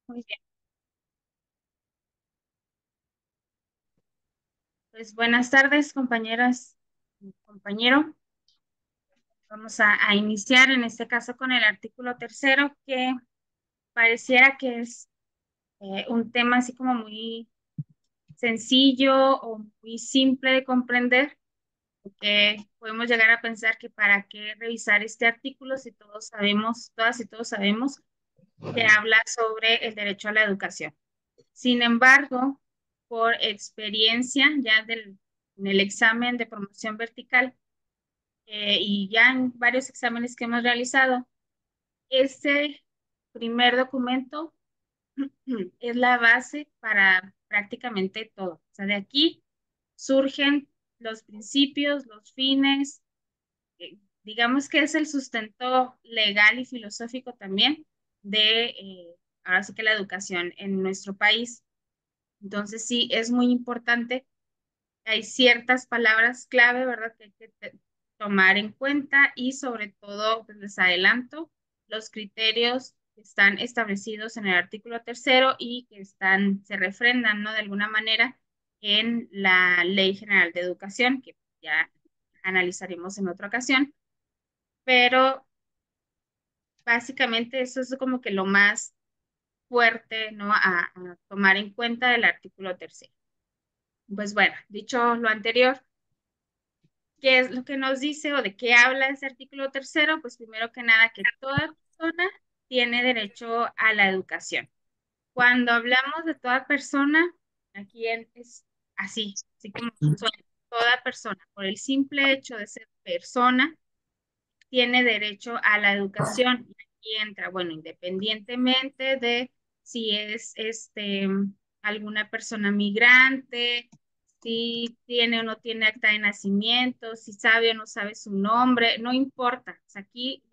Muy bien. Pues buenas tardes, compañeras y compañero. Vamos a iniciar en este caso con el artículo tercero, que pareciera que es un tema así como muy sencillo o muy simple de comprender, porque podemos llegar a pensar que para qué revisar este artículo si todos sabemos, todas y todos sabemos que habla sobre el derecho a la educación. Sin embargo, por experiencia ya en el examen de promoción vertical, y ya en varios exámenes que hemos realizado, este primer documento es la base para prácticamente todo. O sea, de aquí surgen los principios, los fines, digamos que es el sustento legal y filosófico también de, ahora sí que la educación en nuestro país. Entonces, sí, es muy importante. Hay ciertas palabras clave, ¿verdad?, que hay que tomar en cuenta y sobre todo, pues les adelanto, los criterios que están establecidos en el artículo tercero y que se refrendan, ¿no?, de alguna manera en la Ley General de Educación, que ya analizaremos en otra ocasión, pero básicamente eso es como que lo más fuerte, ¿no?, a tomar en cuenta del artículo tercero. Pues bueno, dicho lo anterior, ¿qué es lo que nos dice o de qué habla ese artículo tercero? Pues primero que nada, que toda persona tiene derecho a la educación. Cuando hablamos de toda persona, es así, así como suena, toda persona, por el simple hecho de ser persona, tiene derecho a la educación. Y aquí entra, bueno, independientemente de si es alguna persona migrante, si tiene o no tiene acta de nacimiento, si sabe o no sabe su nombre, no importa. O sea, aquí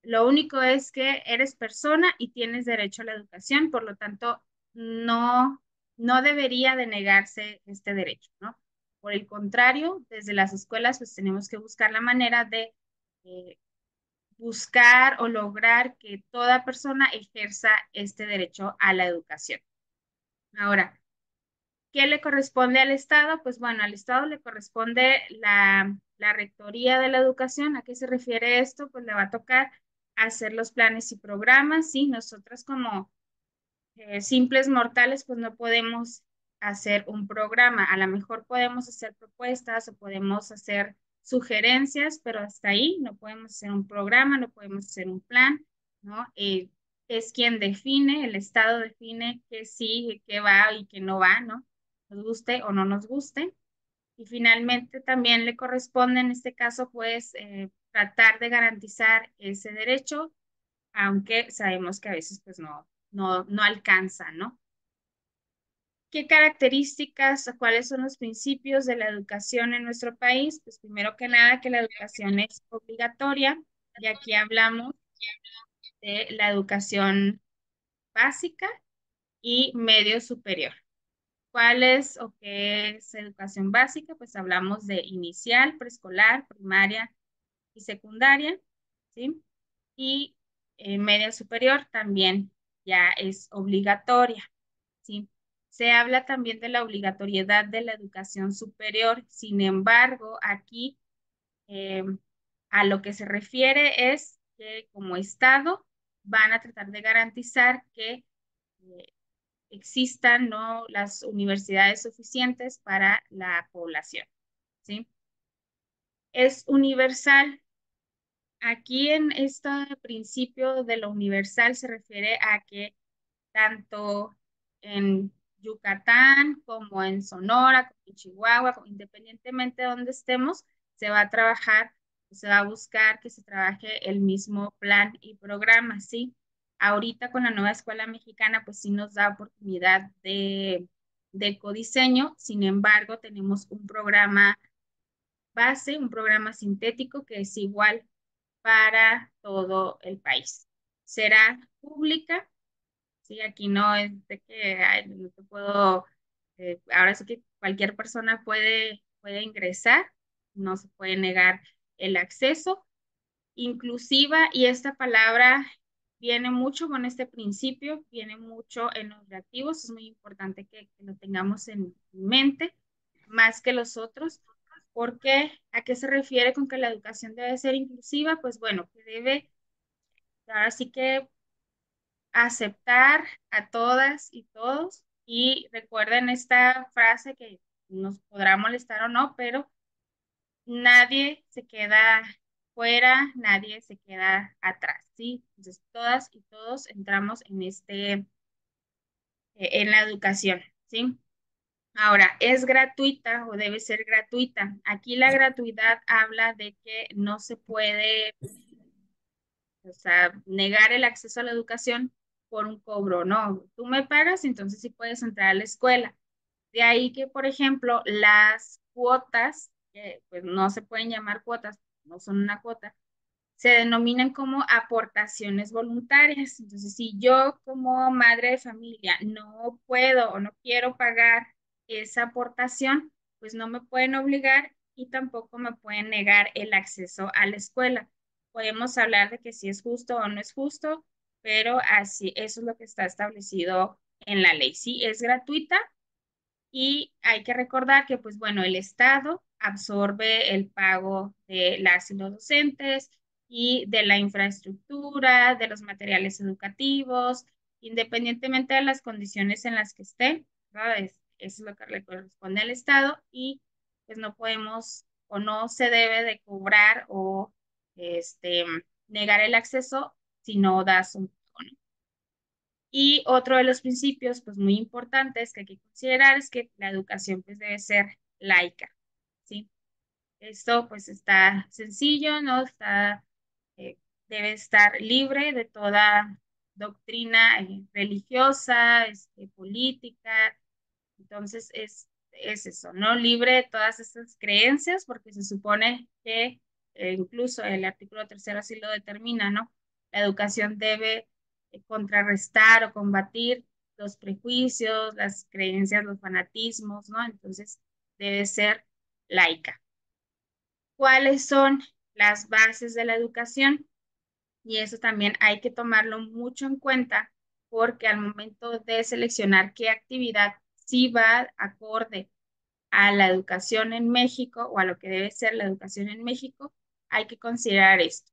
lo único es que eres persona y tienes derecho a la educación, por lo tanto, no, no debería de negarse este derecho, ¿no? Por el contrario, desde las escuelas, pues tenemos que buscar la manera de eh, buscar o lograr que toda persona ejerza este derecho a la educación. Ahora, ¿qué le corresponde al Estado? Pues bueno, al Estado le corresponde la rectoría de la educación. ¿A qué se refiere esto? Pues le va a tocar hacer los planes y programas, ¿sí? Nosotros como simples mortales, pues no podemos hacer un programa. A lo mejor podemos hacer propuestas o podemos hacer sugerencias, pero hasta ahí no podemos hacer un programa, no podemos hacer un plan, ¿no? Es quien define, el Estado define qué sí, qué va y qué no va, ¿no? Nos guste o no nos guste. Y finalmente también le corresponde en este caso, pues, tratar de garantizar ese derecho, aunque sabemos que a veces, pues, no alcanza, ¿no? ¿Qué características o cuáles son los principios de la educación en nuestro país? Pues primero que nada que la educación es obligatoria, y aquí hablamos de la educación básica y medio superior. ¿Cuál es o qué es educación básica? Pues hablamos de inicial, preescolar, primaria y secundaria, ¿sí? Y media superior también ya es obligatoria, ¿sí? Se habla también de la obligatoriedad de la educación superior. Sin embargo, aquí eh, a lo que se refiere es que como Estado van a tratar de garantizar que eh, existan, ¿no?, las universidades suficientes para la población, ¿sí? Es universal. Aquí en este principio de lo universal se refiere a que tanto en Yucatán como en Sonora, como en Chihuahua, independientemente de donde estemos, se va a trabajar, se va a buscar que se trabaje el mismo plan y programa, ¿sí? Ahorita con la nueva escuela mexicana, pues sí nos da oportunidad de codiseño. Sin embargo, tenemos un programa base, un programa sintético que es igual para todo el país. Será pública. Sí, aquí no es de que ay, no te puedo, ahora sí que cualquier persona puede ingresar, no se puede negar el acceso. Inclusiva, y esta palabra viene mucho con este principio, viene mucho en los reactivos, es muy importante que lo tengamos en mente, más que los otros. ¿Por qué? ¿A qué se refiere con que la educación debe ser inclusiva? Pues bueno, que debe, ahora sí que aceptar a todas y todos. Y recuerden esta frase que nos podrá molestar o no, pero nadie se queda fuera, nadie se queda atrás, ¿sí? Entonces, todas y todos entramos en en la educación, ¿sí? Ahora, ¿es gratuita o debe ser gratuita? Aquí la gratuidad habla de que no se puede, o sea, negar el acceso a la educación por un cobro, no. Tú me pagas, entonces sí puedes entrar a la escuela. De ahí que, por ejemplo, las cuotas, que pues no se pueden llamar cuotas, no son una cuota, se denominan como aportaciones voluntarias. Entonces, si yo como madre de familia no puedo o no quiero pagar esa aportación, pues no me pueden obligar y tampoco me pueden negar el acceso a la escuela. Podemos hablar de que si es justo o no es justo, pero así, eso es lo que está establecido en la ley. Sí, es gratuita, y hay que recordar que, pues bueno, el Estado absorbe el pago de las y los docentes y de la infraestructura, de los materiales educativos, independientemente de las condiciones en las que esté, ¿verdad? Eso es lo que le corresponde al Estado y pues no podemos o no se debe de cobrar o este, negar el acceso si no das un pago, ¿no? Y otro de los principios, pues muy importantes que hay que considerar es que la educación pues debe ser laica, ¿sí? Esto pues está sencillo, ¿no? Eh, debe estar libre de toda doctrina religiosa, política. Entonces es eso, ¿no? Libre de todas esas creencias, porque se supone que incluso el artículo tercero así lo determina, ¿no? La educación debe contrarrestar o combatir los prejuicios, las creencias, los fanatismos, ¿no? Entonces debe ser laica. ¿Cuáles son las bases de la educación? Y eso también hay que tomarlo mucho en cuenta porque al momento de seleccionar qué actividad sí va acorde a la educación en México o a lo que debe ser la educación en México, hay que considerar esto.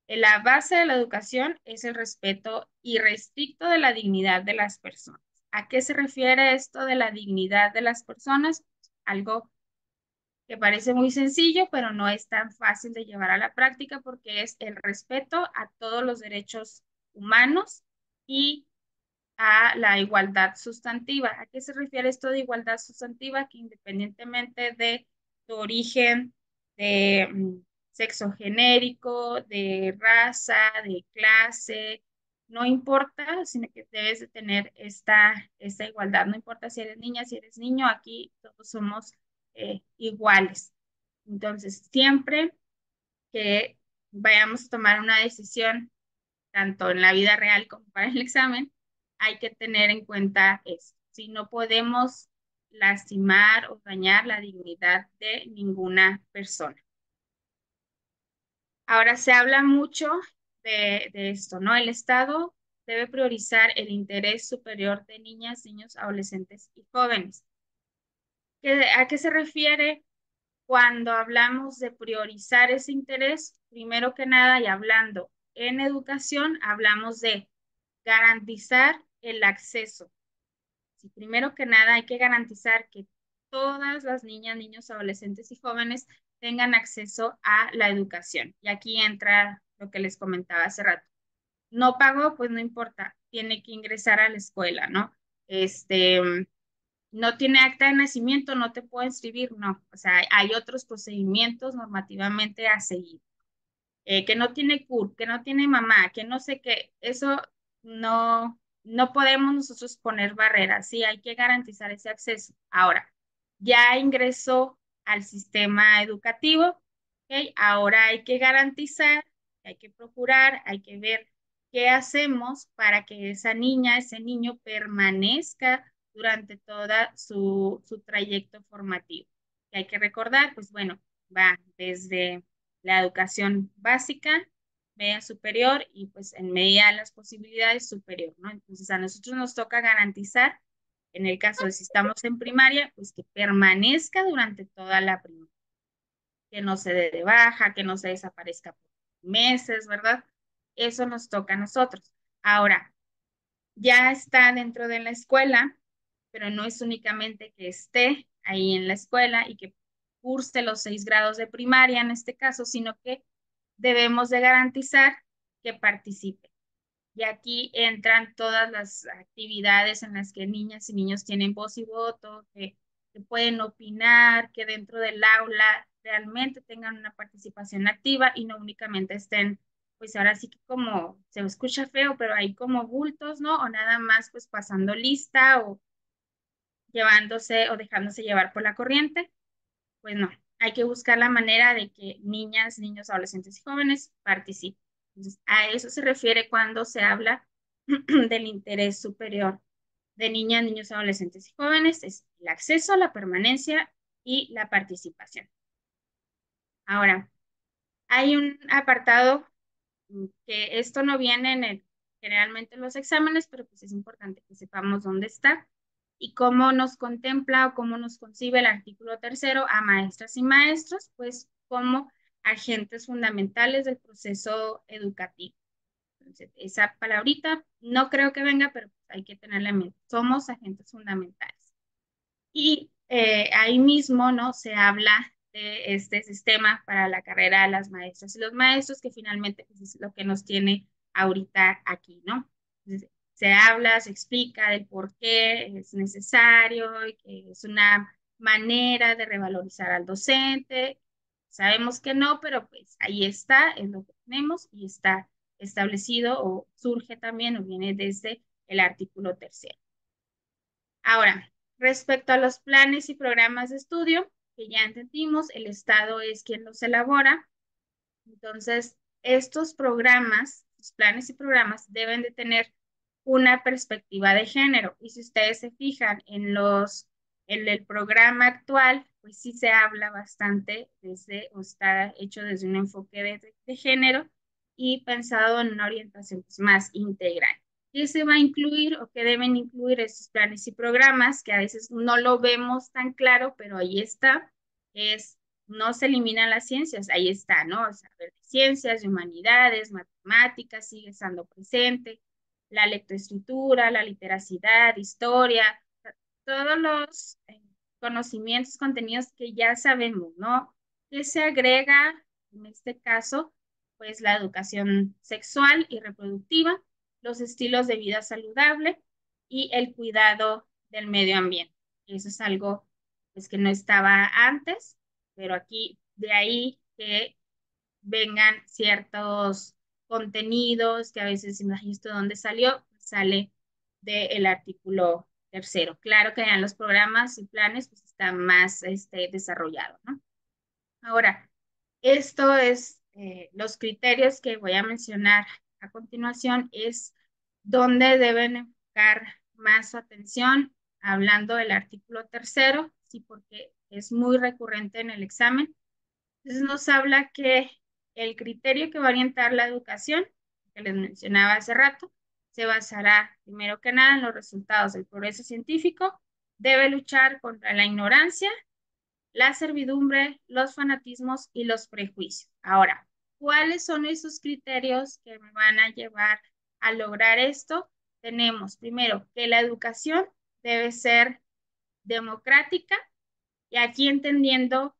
La base de la educación es el respeto irrestricto de la dignidad de las personas. ¿A qué se refiere esto de la dignidad de las personas? Algo que parece muy sencillo, pero no es tan fácil de llevar a la práctica porque es el respeto a todos los derechos humanos y a la igualdad sustantiva. ¿A qué se refiere esto de igualdad sustantiva? Que independientemente de tu origen, de sexo genérico, de raza, de clase, no importa, sino que debes de tener esta igualdad. No importa si eres niña, si eres niño, aquí todos somos iguales. Entonces, siempre que vayamos a tomar una decisión, tanto en la vida real como para el examen, hay que tener en cuenta eso. Si no podemos lastimar o dañar la dignidad de ninguna persona. Ahora se habla mucho de esto, ¿no? El Estado debe priorizar el interés superior de niñas, niños, adolescentes y jóvenes. ¿A qué se refiere cuando hablamos de priorizar ese interés? Primero que nada, y hablando en educación, hablamos de garantizar el acceso. Sí, primero que nada, hay que garantizar que todas las niñas, niños, adolescentes y jóvenes tengan acceso a la educación. Y aquí entra lo que les comentaba hace rato. No pagó, pues no importa, tiene que ingresar a la escuela, ¿no? No tiene acta de nacimiento, no te puedo inscribir, no. O sea, hay otros procedimientos normativamente a seguir. Que no tiene CUR, que no tiene mamá, que no sé qué, eso no podemos nosotros poner barreras, sí, hay que garantizar ese acceso. Ahora, ya ingresó al sistema educativo, ¿ok? Ahora hay que garantizar, hay que procurar, hay que ver qué hacemos para que esa niña, ese niño permanezca durante toda su trayecto formativo. Y hay que recordar, pues bueno, va desde la educación básica, media superior y pues en medida de las posibilidades superior, ¿no? Entonces a nosotros nos toca garantizar, en el caso de si estamos en primaria, pues que permanezca durante toda la primaria, que no se dé de baja, que no se desaparezca por meses, ¿verdad? Eso nos toca a nosotros. Ahora, ya está dentro de la escuela, pero no es únicamente que esté ahí en la escuela y que curse los 6 grados de primaria en este caso, sino que debemos de garantizar que participe. Y aquí entran todas las actividades en las que niñas y niños tienen voz y voto, que pueden opinar, que dentro del aula realmente tengan una participación activa y no únicamente estén, pues ahora sí que como se escucha feo, pero hay como bultos, ¿no? O nada más pues pasando lista o llevándose o dejándose llevar por la corriente. Pues no, hay que buscar la manera de que niñas, niños, adolescentes y jóvenes participen. Entonces, a eso se refiere cuando se habla del interés superior de niñas, niños, adolescentes y jóvenes, es el acceso, la permanencia y la participación. Ahora, hay un apartado que esto no viene generalmente en los exámenes, pero pues es importante que sepamos dónde está y cómo nos contempla o cómo nos concibe el artículo 3 a maestras y maestros, pues como agentes fundamentales del proceso educativo. Entonces, esa palabrita no creo que venga, pero pues hay que tenerla en mente. Somos agentes fundamentales. Y ahí mismo, ¿no? Se habla de este sistema para la carrera de las maestras y los maestros, que finalmente pues, es lo que nos tiene ahorita aquí, ¿no? Entonces, se habla, se explica del por qué es necesario y que es una manera de revalorizar al docente. Sabemos que no, pero pues ahí está, es lo que tenemos y está establecido o surge también o viene desde el artículo 3. Ahora, respecto a los planes y programas de estudio, que ya entendimos, el Estado es quien los elabora. Entonces, estos programas, los planes y programas deben de tener una perspectiva de género. Y si ustedes se fijan en el programa actual, pues sí se habla bastante desde, o está hecho desde un enfoque de género y pensado en una orientación pues, más integral. ¿Qué se va a incluir o qué deben incluir estos planes y programas? Que a veces no lo vemos tan claro, pero ahí está. Es no se eliminan las ciencias, ahí está, ¿no? O sea, de ciencias, de humanidades, matemáticas, sigue estando presente, la lectoescritura, la literacidad, historia, todos los conocimientos, contenidos que ya sabemos, ¿no? ¿Qué se agrega en este caso? Pues la educación sexual y reproductiva, los estilos de vida saludable y el cuidado del medio ambiente. Eso es algo pues, que no estaba antes, pero aquí de ahí que vengan ciertos contenidos que a veces imagino esto de dónde salió, sale del artículo 3. Claro que en los programas y planes pues está más desarrollado, ¿no? Ahora, esto es los criterios que voy a mencionar a continuación, es donde deben enfocar más su atención, hablando del artículo 3, sí, porque es muy recurrente en el examen. Entonces nos habla que el criterio que va a orientar la educación, que les mencionaba hace rato, se basará primero que nada en los resultados del progreso científico, debe luchar contra la ignorancia, la servidumbre, los fanatismos y los prejuicios. Ahora, ¿cuáles son esos criterios que me van a llevar a lograr esto? Tenemos primero que la educación debe ser democrática, y aquí entendiendo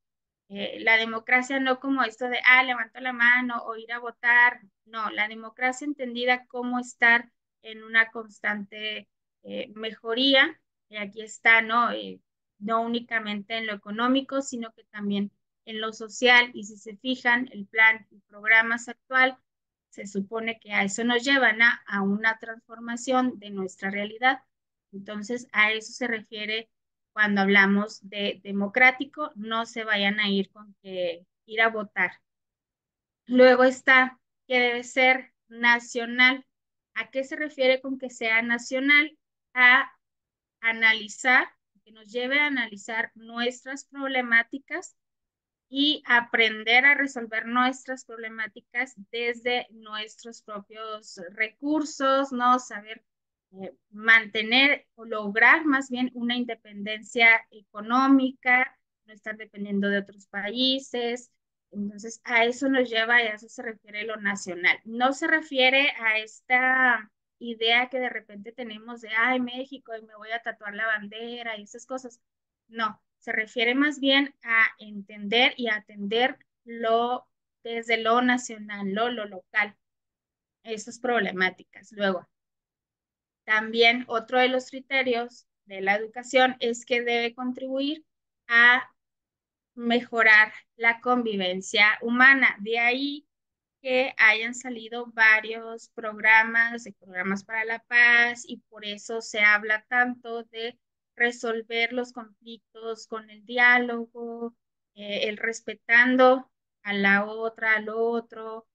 la democracia no como esto de, levanto la mano o ir a votar. No, la democracia entendida como estar en una constante mejoría. Y aquí está, ¿no? No únicamente en lo económico, sino que también en lo social. Y si se fijan, el plan y programas actual se supone que a eso nos llevan a una transformación de nuestra realidad. Entonces, a eso se refiere cuando hablamos de democrático, no se vayan a ir con que ir a votar. Luego está que debe ser nacional. ¿A qué se refiere con que sea nacional? A analizar, que nos lleve a analizar nuestras problemáticas y aprender a resolver nuestras problemáticas desde nuestros propios recursos, ¿no? Saber mantener o lograr más bien una independencia económica, no estar dependiendo de otros países. Entonces, a eso nos lleva y a eso se refiere lo nacional. No se refiere a esta idea que de repente tenemos de, ay, México, y me voy a tatuar la bandera y esas cosas. No, se refiere más bien a entender y atender desde lo nacional, lo local, esas problemáticas. Luego, también otro de los criterios de la educación es que debe contribuir a mejorar la convivencia humana. De ahí que hayan salido varios programas para la paz, y por eso se habla tanto de resolver los conflictos con el diálogo, el respetando a la otra, al otro.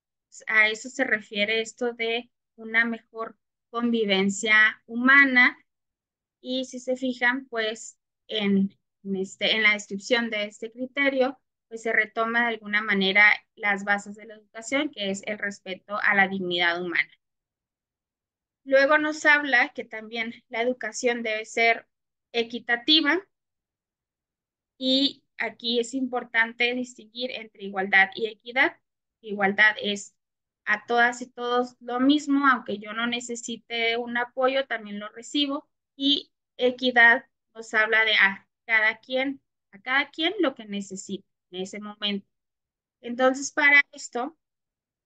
A eso se refiere esto de una mejor convivencia humana. Y si se fijan, pues en la descripción de este criterio, pues se retoma de alguna manera las bases de la educación, que es el respeto a la dignidad humana. Luego nos habla que también la educación debe ser equitativa, y aquí es importante distinguir entre igualdad y equidad. Igualdad es a todas y todos lo mismo, aunque yo no necesite un apoyo, también lo recibo. Y equidad nos habla de a cada quien lo que necesita en ese momento. Entonces, para esto,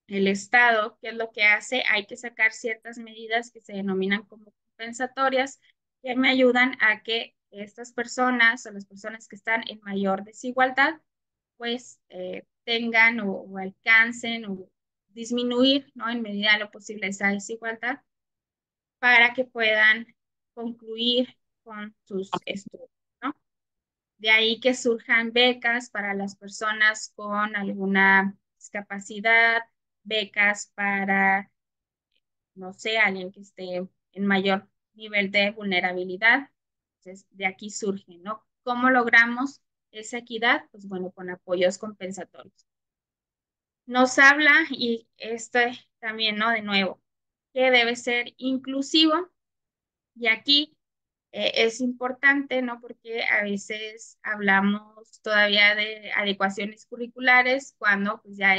el Estado, ¿qué es lo que hace? Hay que sacar ciertas medidas que se denominan como compensatorias, que me ayudan a que estas personas o las personas que están en mayor desigualdad, pues tengan o alcancen o disminuir, ¿no? En medida de lo posible esa desigualdad, para que puedan concluir con sus estudios, ¿no? De ahí que surjan becas para las personas con alguna discapacidad, becas para, no sé, alguien que esté en mayor nivel de vulnerabilidad. Entonces, de aquí surge, ¿no? ¿Cómo logramos esa equidad? Pues bueno, con apoyos compensatorios. Nos habla, y este también, ¿no? De nuevo, que debe ser inclusivo, y aquí es importante, ¿no? Porque a veces hablamos todavía de adecuaciones curriculares cuando pues ya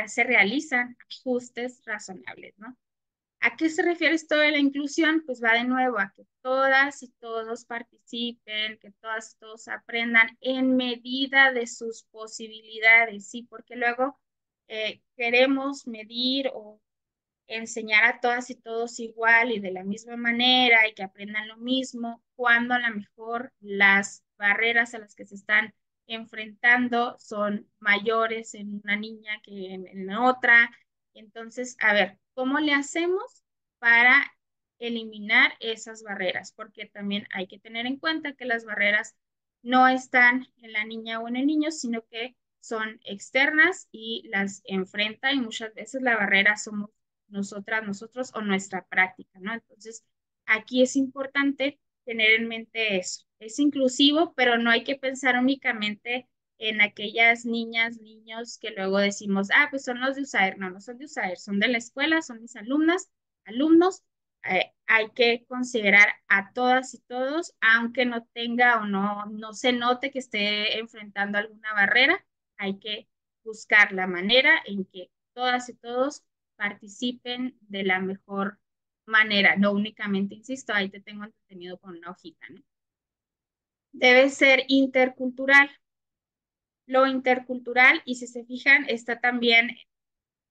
se realizan ajustes razonables, ¿no? ¿A qué se refiere esto de la inclusión? Pues va de nuevo a que todas y todos participen, que todas y todos aprendan en medida de sus posibilidades, ¿sí? Porque luego queremos medir o enseñar a todas y todos igual y de la misma manera y que aprendan lo mismo, cuando a lo mejor las barreras a las que se están enfrentando son mayores en una niña que en otra. Entonces, a ver, ¿cómo le hacemos para eliminar esas barreras? Porque también hay que tener en cuenta que las barreras no están en la niña o en el niño, sino que son externas y las enfrenta, y muchas veces la barrera somos nosotras, nosotros o nuestra práctica, ¿no? Entonces, aquí es importante tener en mente eso. Es inclusivo, pero no hay que pensar únicamente en aquellas niñas, niños que luego decimos, ah, pues son los de USAER. No, no son de USAER, son de la escuela, son mis alumnas, alumnos. Hay que considerar a todas y todos, aunque no tenga o no se note que esté enfrentando alguna barrera. Hay que buscar la manera en que todas y todos participen de la mejor manera, no únicamente, insisto, ahí te tengo entretenido con una hojita, ¿no? Debe ser intercultural. Lo intercultural, y si se fijan, está también,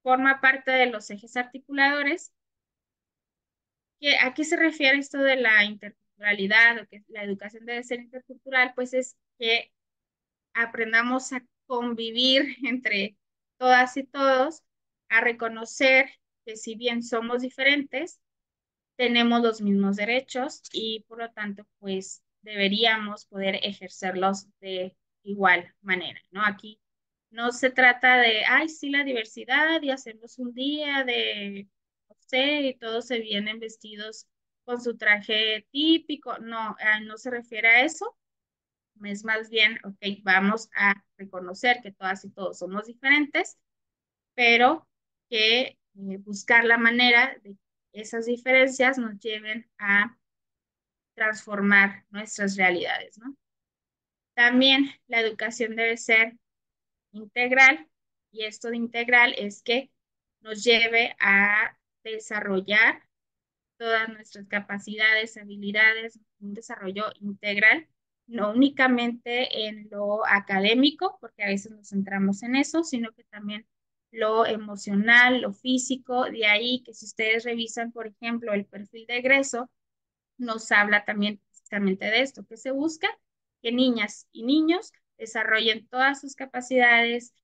forma parte de los ejes articuladores. ¿A qué se refiere esto de la interculturalidad o que la educación debe ser intercultural? Pues es que aprendamos a convivir entre todas y todos, a reconocer que si bien somos diferentes, tenemos los mismos derechos y por lo tanto, pues deberíamos poder ejercerlos de igual manera, ¿no? Aquí no se trata de, ay, sí, la diversidad y hacemos un día de, no sé, y todos se vienen vestidos con su traje típico. No, no se refiere a eso. es más bien, ok, vamos a reconocer que todas y todos somos diferentes, pero que buscar la manera de que esas diferencias nos lleven a transformar nuestras realidades, ¿no? También la educación debe ser integral, y esto de integral es que nos lleve a desarrollar todas nuestras capacidades, habilidades, un desarrollo integral, no únicamente en lo académico, porque a veces nos centramos en eso, sino que también lo emocional, lo físico, de ahí que si ustedes revisan, por ejemplo, el perfil de egreso, nos habla también precisamente de esto, que se busca que niñas y niños desarrollen todas sus capacidades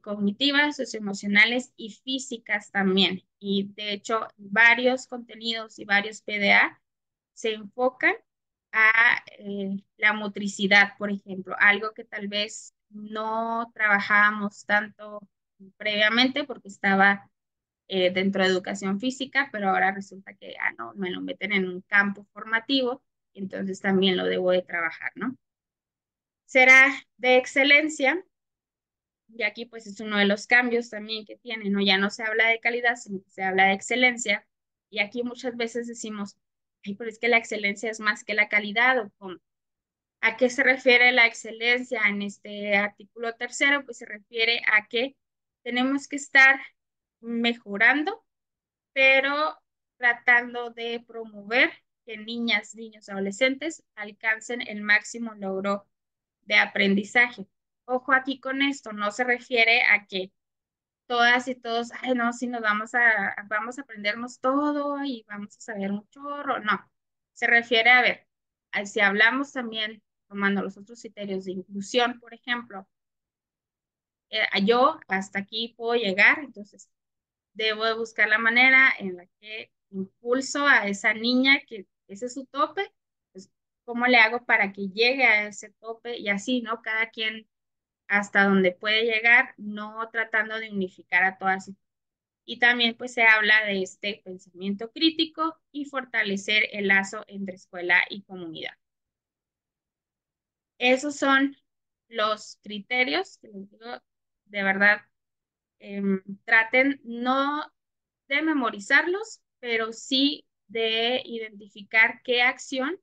cognitivas, socioemocionales y físicas también. Y de hecho, varios contenidos y varios PDA se enfocan a la motricidad, por ejemplo, algo que tal vez no trabajábamos tanto previamente porque estaba dentro de educación física, pero ahora resulta que no, me lo meten en un campo formativo, entonces también lo debo de trabajar, ¿no? Será de excelencia, y aquí pues es uno de los cambios también que tiene, ¿no? Ya no se habla de calidad, sino que se habla de excelencia, y aquí muchas veces decimos, ay, pero es que la excelencia es más que la calidad, o cómo. ¿A qué se refiere la excelencia en este artículo tercero? Pues se refiere a que tenemos que estar mejorando, pero tratando de promover que niñas, niños, adolescentes alcancen el máximo logro de aprendizaje. Ojo aquí con esto, no se refiere a que todas y todos, ay, no, si nos vamos a aprendernos todo y vamos a saber un chorro, no. Se refiere a ver, si hablamos también, tomando los otros criterios de inclusión, por ejemplo, yo hasta aquí puedo llegar, entonces debo de buscar la manera en la que impulso a esa niña que ese es su tope, pues cómo le hago para que llegue a ese tope y así, ¿no? Cada quien hasta donde puede llegar, no tratando de unificar a todas. Y también pues se habla de este pensamiento crítico y fortalecer el lazo entre escuela y comunidad. Esos son los criterios que les digo, de verdad, traten no de memorizarlos, pero sí de identificar qué acción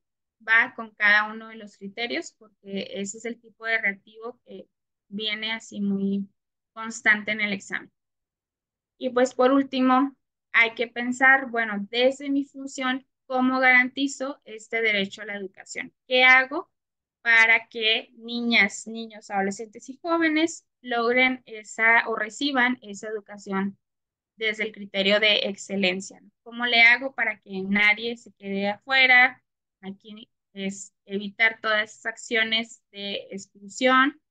va con cada uno de los criterios, porque ese es el tipo de reactivo que viene así muy constante en el examen. Y pues por último, hay que pensar, bueno, desde mi función, ¿cómo garantizo este derecho a la educación? ¿Qué hago para que niñas, niños, adolescentes y jóvenes logren esa o reciban esa educación desde el criterio de excelencia, ¿no? ¿Cómo le hago para que nadie se quede afuera? Aquí es evitar todas esas acciones de exclusión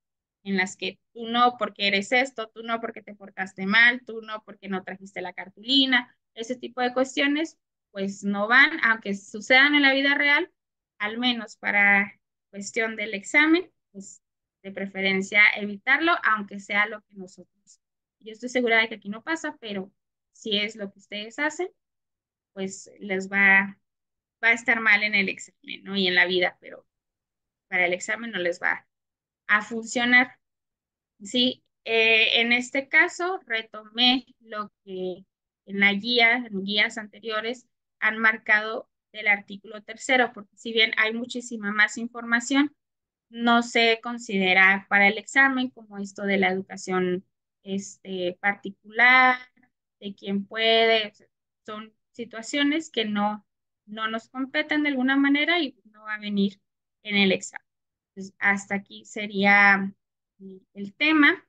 en las que tú no porque eres esto, tú no porque te portaste mal, tú no porque no trajiste la cartulina, ese tipo de cuestiones, pues no van, aunque sucedan en la vida real, al menos para cuestión del examen, pues de preferencia evitarlo, aunque sea lo que nosotros. Yo estoy segura de que aquí no pasa, pero si es lo que ustedes hacen, pues va a estar mal en el examen, ¿no? Y en la vida, pero para el examen no les va a funcionar. Sí, en este caso retomé lo que en la guía, en guías anteriores, han marcado del artículo tercero, porque si bien hay muchísima más información, no se considera para el examen como esto de la educación particular, de quién puede, son situaciones que no nos competen de alguna manera y no va a venir en el examen. Entonces, hasta aquí sería el tema.